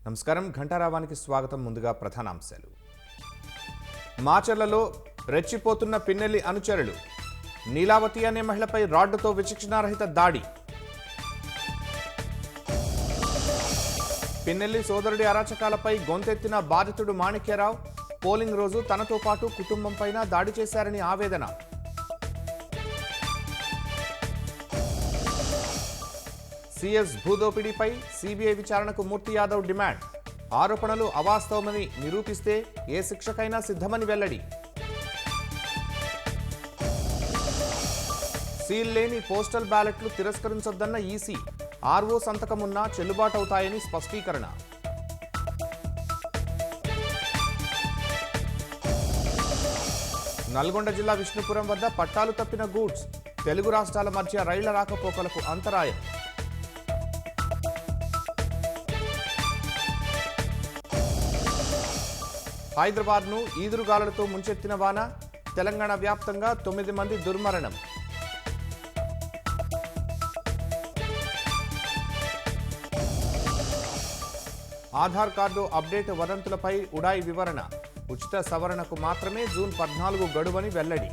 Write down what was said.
నమస్కారం ఘంటారావానికి స్వాగతం. ముందుగా ప్రధానాంశాలు. మాచర్లలో రెచ్చిపోతున్న పిన్నెల్లి అనుచరులు. నీలావతి అనే మహిళపై రాడ్డుతో విచక్షణారహిత దాడి. పిన్నెల్లి సోదరుడి అరాచకాలపై గొంతెత్తిన బాధితుడు మాణిక్యరావు. పోలింగ్ రోజు తనతో పాటు కుటుంబంపైన దాడి చేశారని ఆవేదన. సిఎస్ భూదోపిడీపై సిబిఐ విచారణకు మూర్తి యాదవ్ డిమాండ్. ఆరోపణలు అవాస్తవమని నిరూపిస్తే ఏ శిక్షకైనా సిద్ధమని వెల్లడి. సీల్ లేని పోస్టల్ బ్యాలెట్లు తిరస్కరించొద్దన్న ఈసీ. ఆర్ఓ సంతకమున్నా చెల్లుబాటవుతాయని స్పష్టీకరణ. నల్గొండ జిల్లా విష్ణుపురం వద్ద పట్టాలు తప్పిన గూడ్స్. తెలుగు రాష్ట్రాల మధ్య రైళ్ల రాకపోకలకు అంతరాయం. హైదరాబాద్ను ఈదురుగాలులతో ముంచెత్తిన వాన. తెలంగాణ వ్యాప్తంగా 9 మంది దుర్మరణం. ఆధార్ కార్డు అప్డేట్ వదంతులపై ఉడాయ్ వివరణ. ఉచిత సవరణకు మాత్రమే జూన్ 14 గడువని వెల్లడి.